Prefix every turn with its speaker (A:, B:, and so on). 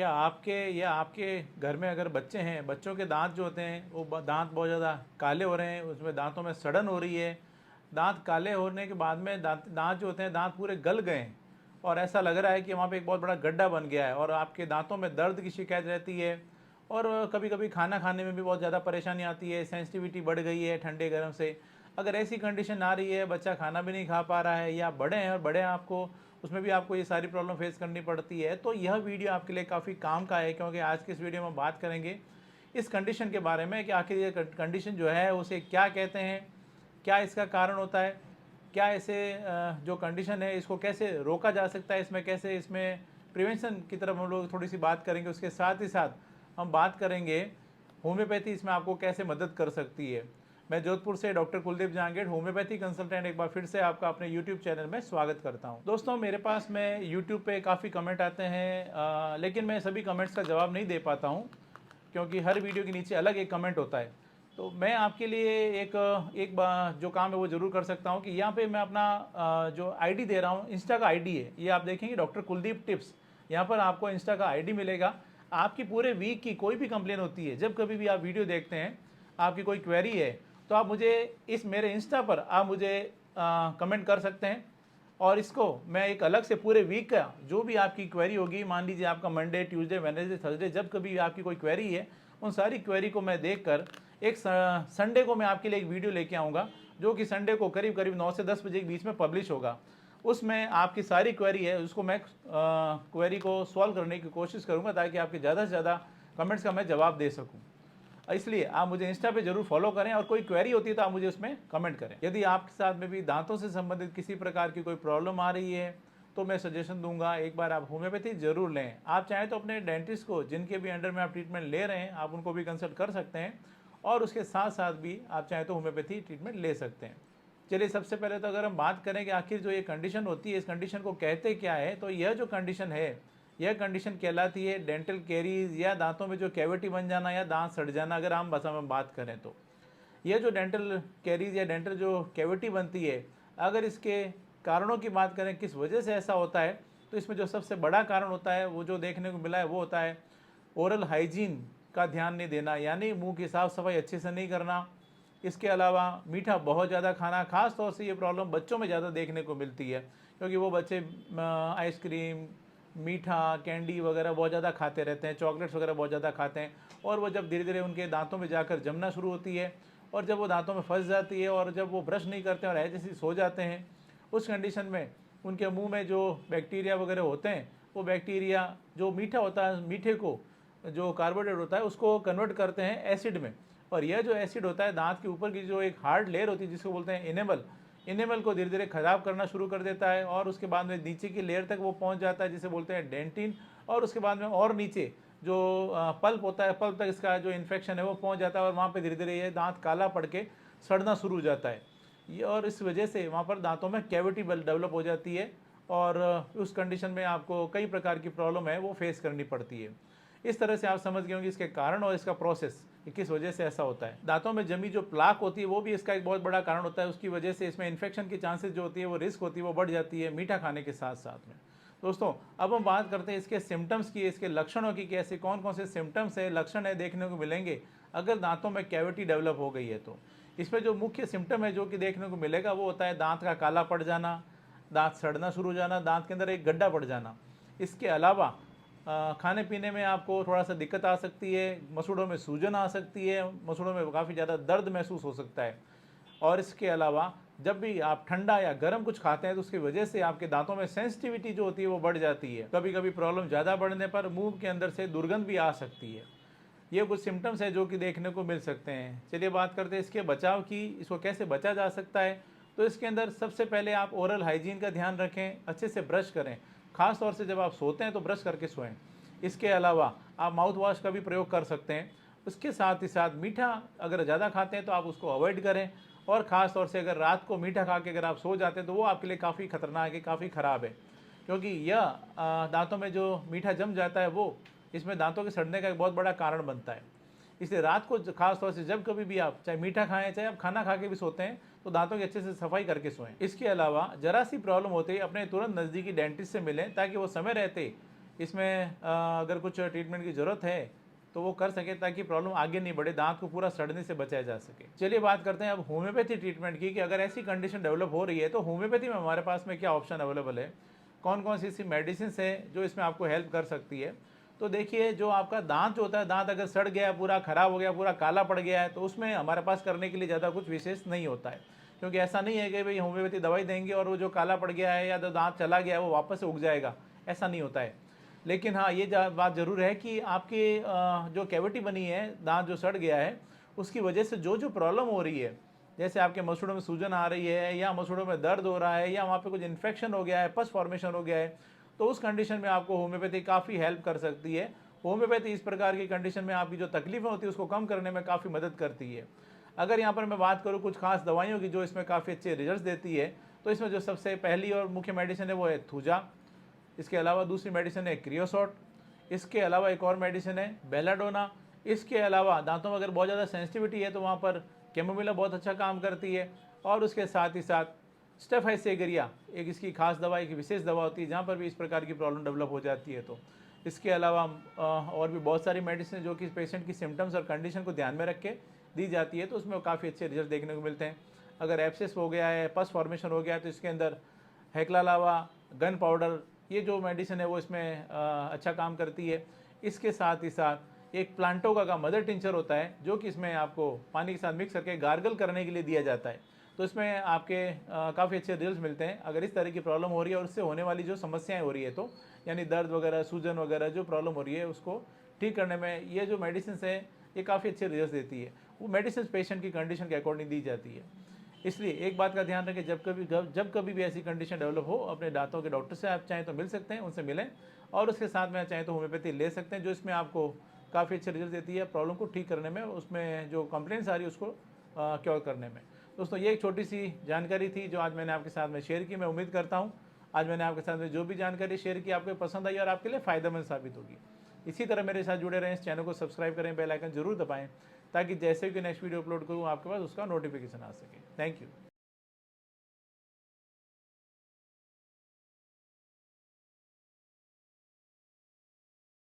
A: क्या आपके या आपके घर में अगर बच्चे हैं, बच्चों के दांत जो होते हैं वो दांत बहुत ज़्यादा काले हो रहे हैं, उसमें दांतों में सड़न हो रही है, दांत काले होने के बाद में दांत दांत जो होते हैं दांत पूरे गल गए हैं और ऐसा लग रहा है कि वहाँ पे एक बहुत बड़ा गड्ढा बन गया है और आपके दांतों में दर्द की शिकायत रहती है और कभी कभी खाना खाने में भी बहुत ज़्यादा परेशानी आती है, सेंसिटिविटी बढ़ गई है ठंडे गर्म से। अगर ऐसी कंडीशन आ रही है, बच्चा खाना भी नहीं खा पा रहा है या बड़े हैं और बड़े हैं आपको, उसमें भी आपको ये सारी प्रॉब्लम फेस करनी पड़ती है, तो यह वीडियो आपके लिए काफ़ी काम का है, क्योंकि आज की इस वीडियो में हम बात करेंगे इस कंडीशन के बारे में कि आखिर ये कंडीशन जो है उसे क्या कहते हैं, क्या इसका कारण होता है, क्या ऐसे जो कंडीशन है इसको कैसे रोका जा सकता है, इसमें कैसे इसमें प्रिवेंशन की तरफ हम लोग थोड़ी सी बात करेंगे। उसके साथ ही साथ हम बात करेंगे होम्योपैथी इसमें आपको कैसे मदद कर सकती है। मैं जोधपुर से doctor Kuldeep Jahangir, homeopathy consultant, एक बार फिर से आपका अपने यूट्यूब चैनल में स्वागत करता हूं। दोस्तों, मेरे पास में यूट्यूब पे काफ़ी कमेंट आते हैं, लेकिन मैं सभी कमेंट्स का जवाब नहीं दे पाता हूं, क्योंकि हर वीडियो के नीचे अलग एक कमेंट होता है। तो मैं आपके लिए एक जो काम है वो ज़रूर कर सकता हूँ कि यहाँ पे मैं अपना जो आईडी दे रहा हूँ, इंस्टा का आईडी है, ये आप देखेंगे डॉक्टर कुलदीप टिप्स, यहाँ पर आपको इंस्टा का आईडी मिलेगा। आपकी पूरे वीक की कोई भी कंप्लेन होती है, जब कभी भी आप वीडियो देखते हैं, आपकी कोई क्वेरी है, तो आप मुझे इस मेरे इंस्टा पर आप मुझे कमेंट कर सकते हैं और इसको मैं एक अलग से पूरे वीक का जो भी आपकी क्वेरी होगी, मान लीजिए आपका मंडे, ट्यूसडे, वेडनेसडे, थर्सडे, जब कभी आपकी कोई क्वेरी है, उन सारी क्वेरी को मैं देखकर एक संडे को मैं आपके लिए एक वीडियो लेके आऊँगा, जो कि संडे को करीब करीब 9 से 10 बजे के बीच में पब्लिश होगा। उसमें आपकी सारी क्वेरी है उसको मैं क्वेरी को सॉल्व करने की कोशिश करूँगा, ताकि आपके ज़्यादा से ज़्यादा कमेंट्स का मैं जवाब दे सकूँ। इसलिए आप मुझे इंस्टा पे जरूर फॉलो करें और कोई क्वेरी होती है तो आप मुझे उसमें कमेंट करें। यदि आपके साथ में भी दांतों से संबंधित किसी प्रकार की कोई प्रॉब्लम आ रही है, तो मैं सजेशन दूंगा एक बार आप होम्योपैथी जरूर लें। आप चाहें तो अपने डेंटिस्ट को, जिनके भी अंडर में आप ट्रीटमेंट ले रहे हैं, आप उनको भी कंसल्ट कर सकते हैं और उसके साथ साथ भी आप चाहें तो होम्योपैथी ट्रीटमेंट ले सकते हैं। चलिए, सबसे पहले तो अगर हम बात करें कि आखिर जो ये कंडीशन होती है, इस कंडीशन को कहते क्या है, तो यह जो कंडीशन है, यह कंडीशन कहलाती है डेंटल कैरीज, या दांतों में जो कैविटी बन जाना या दांत सड़ जाना। अगर आम भाषा में बात करें तो यह जो डेंटल कैरीज या डेंटल जो कैविटी बनती है, अगर इसके कारणों की बात करें किस वजह से ऐसा होता है, तो इसमें जो सबसे बड़ा कारण होता है वो जो देखने को मिला है वो होता है ओरल हाइजीन का ध्यान नहीं देना, यानी मुंह की साफ सफाई अच्छे से नहीं करना। इसके अलावा मीठा बहुत ज़्यादा खाना, खास तौर से ये प्रॉब्लम बच्चों में ज़्यादा देखने को मिलती है, क्योंकि वो बच्चे आइसक्रीम, मीठा, कैंडी वगैरह बहुत ज़्यादा खाते रहते हैं, चॉकलेट्स वगैरह बहुत ज़्यादा खाते हैं, और वो जब धीरे धीरे उनके दांतों में जाकर जमना शुरू होती है और जब वो दांतों में फंस जाती है और जब वो ब्रश नहीं करते और ऐसे जैसे सो जाते हैं, उस कंडीशन में उनके मुंह में जो बैक्टीरिया वगैरह होते हैं, वो बैक्टीरिया जो मीठा होता है, मीठे को जो कार्बोहाइड्रेट होता है उसको कन्वर्ट करते हैं एसिड में, और यह जो एसिड होता है दांत के ऊपर की जो एक हार्ड लेयर होती है जिसको बोलते हैं इनेमल, इनेमल को धीरे धीरे ख़राब करना शुरू कर देता है और उसके बाद में नीचे की लेयर तक वो पहुंच जाता है जिसे बोलते हैं डेंटिन, और उसके बाद में और नीचे जो पल्प होता है, पल्प तक इसका जो इन्फेक्शन है वो पहुंच जाता है और वहाँ पे धीरे धीरे ये दांत काला पड़ के सड़ना शुरू हो जाता है ये, और इस वजह से वहाँ पर दांतों में कैविटी डेवलप हो जाती है और उस कंडीशन में आपको कई प्रकार की प्रॉब्लम है वो फेस करनी पड़ती है। इस तरह से आप समझ गए होंगे इसके कारण और इसका प्रोसेस कि किस वजह से ऐसा होता है। दांतों में जमी जो प्लाक होती है वो भी इसका एक बहुत बड़ा कारण होता है, उसकी वजह से इसमें इन्फेक्शन की चांसेस जो होती है वो रिस्क होती है वो बढ़ जाती है मीठा खाने के साथ साथ में। दोस्तों, अब हम बात करते हैं इसके सिम्टम्स की, इसके लक्षणों की, कैसे कौन कौन से सिम्टम्स है, लक्षण है देखने को मिलेंगे अगर दांतों में कैविटी डेवलप हो गई है। तो इसमें जो मुख्य सिम्टम है जो कि देखने को मिलेगा वो होता है दांत का काला पड़ जाना, दांत सड़ना शुरू हो जाना, दांत के अंदर एक गड्ढा पड़ जाना। इसके अलावा खाने पीने में आपको थोड़ा सा दिक्कत आ सकती है, मसूड़ों में सूजन आ सकती है, मसूड़ों में काफ़ी ज़्यादा दर्द महसूस हो सकता है, और इसके अलावा जब भी आप ठंडा या गर्म कुछ खाते हैं तो उसकी वजह से आपके दांतों में सेंसिटिविटी जो होती है वो बढ़ जाती है। कभी कभी प्रॉब्लम ज़्यादा बढ़ने पर मुंह के अंदर से दुर्गंध भी आ सकती है। ये कुछ सिम्टम्स है जो कि देखने को मिल सकते हैं। चलिए बात करते हैं इसके बचाव की, इसको कैसे बचा जा सकता है। तो इसके अंदर सबसे पहले आप ओरल हाइजीन का ध्यान रखें, अच्छे से ब्रश करें, खास तौर से जब आप सोते हैं तो ब्रश करके सोएं। इसके अलावा आप माउथ वॉश का भी प्रयोग कर सकते हैं। उसके साथ ही साथ मीठा अगर ज़्यादा खाते हैं तो आप उसको अवॉइड करें, और ख़ास तौर से अगर रात को मीठा खा के अगर आप सो जाते हैं तो वो आपके लिए काफ़ी खतरनाक है, काफ़ी ख़राब है, क्योंकि यह दांतों में जो मीठा जम जाता है वो इसमें दांतों के सड़ने का एक बहुत बड़ा कारण बनता है। इसलिए रात को खास तौर से जब कभी भी आप चाहे मीठा खाएं, चाहे आप खाना खा के भी सोते हैं, तो दांतों की अच्छे से सफाई करके सोएं। इसके अलावा जरा सी प्रॉब्लम होते ही अपने तुरंत नज़दीकी डेंटिस्ट से मिलें, ताकि वो समय रहते इसमें अगर कुछ ट्रीटमेंट की ज़रूरत है तो वो कर सके, ताकि प्रॉब्लम आगे नहीं बढ़े, दांत को पूरा सड़ने से बचाया जा सके। चलिए बात करते हैं अब होम्योपैथी ट्रीटमेंट की, कि अगर ऐसी कंडीशन डेवलप हो रही है तो होम्योपैथी में हमारे पास में क्या ऑप्शन अवेलेबल है, कौन कौन सी ऐसी मेडिसिन है जो इसमें आपको हेल्प कर सकती है। तो देखिए, जो आपका दांत जो होता है, दांत अगर सड़ गया, पूरा ख़राब हो गया, पूरा काला पड़ गया है, तो उसमें हमारे पास करने के लिए ज़्यादा कुछ विशेष नहीं होता है। क्योंकि ऐसा नहीं है कि भाई होम्योपैथी दवाई देंगे और वो जो काला पड़ गया है या जो दांत चला गया है वो वापस से उग जाएगा, ऐसा नहीं होता है। लेकिन हाँ, ये बात ज़रूर है कि आपकी जो कैविटी बनी है, दांत जो सड़ गया है, उसकी वजह से जो जो प्रॉब्लम हो रही है, जैसे आपके मसूड़ों में सूजन आ रही है, या मसूड़ों में दर्द हो रहा है, या वहाँ पे कुछ इन्फेक्शन हो गया है, पस फॉर्मेशन हो गया है, तो उस कंडीशन में आपको होम्योपैथी काफ़ी हेल्प कर सकती है। होम्योपैथी इस प्रकार की कंडीशन में आपकी जो तकलीफें होती है उसको कम करने में काफ़ी मदद करती है। अगर यहाँ पर मैं बात करूँ कुछ खास दवाइयों की जो इसमें काफ़ी अच्छे रिजल्ट देती है, तो इसमें जो सबसे पहली और मुख्य मेडिसिन है वो है थूजा। इसके अलावा दूसरी मेडिसिन है क्रियोसॉट। इसके अलावा एक और मेडिसिन है बेलाडोना। इसके अलावा दांतों में अगर बहुत ज़्यादा सेंसिटिविटी है तो वहाँ पर कैमोमिला बहुत अच्छा काम करती है। और उसके साथ ही साथ स्टेफाइसेगरिया एक इसकी खास दवा, एक विशेष दवा होती है जहाँ पर भी इस प्रकार की प्रॉब्लम डेवलप हो जाती है। तो इसके अलावा और भी बहुत सारी मेडिसिन जो कि पेशेंट की सिम्टम्स और कंडीशन को ध्यान में रख के दी जाती है, तो उसमें काफ़ी अच्छे रिजल्ट देखने को मिलते हैं। अगर एब्सेस हो गया है, पस फॉर्मेशन हो गया है, तो इसके अंदर हेक्लालावा, गन पाउडर, ये जो मेडिसिन है वो इसमें अच्छा काम करती है। इसके साथ ही साथ एक प्लांटोगा का मदर टिंचर होता है जो कि इसमें आपको पानी के साथ मिक्स करके गार्गल करने के लिए दिया जाता है। तो इसमें आपके काफ़ी अच्छे रिजल्ट मिलते हैं अगर इस तरह की प्रॉब्लम हो रही है और उससे होने वाली जो समस्याएं हो रही है, तो यानी दर्द वगैरह, सूजन वगैरह जो प्रॉब्लम हो रही है उसको ठीक करने में ये जो मेडिसिन है ये काफ़ी अच्छे रिजल्ट देती है। वो मेडिसिन पेशेंट की कंडीशन के अकॉर्डिंग दी जाती है। इसलिए एक बात का ध्यान रखें, जब कभी भी ऐसी कंडीशन डेवलप हो, अपने दांतों के डॉक्टर से आप चाहें तो मिल सकते हैं, उनसे मिलें, और उसके साथ में चाहें तो होम्योपैथी ले सकते हैं जो इसमें आपको काफ़ी अच्छे रिजल्ट देती है प्रॉब्लम को ठीक करने में, उसमें जो कंप्लेंट्स आ रही है उसको क्योर करने में। दोस्तों, ये एक छोटी सी जानकारी थी जो आज मैंने आपके साथ में शेयर की। मैं उम्मीद करता हूँ आज मैंने आपके साथ में जो भी जानकारी शेयर की आपको पसंद आई और आपके लिए फ़ायदेमंद साबित होगी। इसी तरह मेरे साथ जुड़े रहें, इस चैनल को सब्सक्राइब करें, बेल आइकन जरूर दबाएं, ताकि जैसे भी नेक्स्ट वीडियो अपलोड करूँ आपके पास उसका नोटिफिकेशन आ सके। Thank you.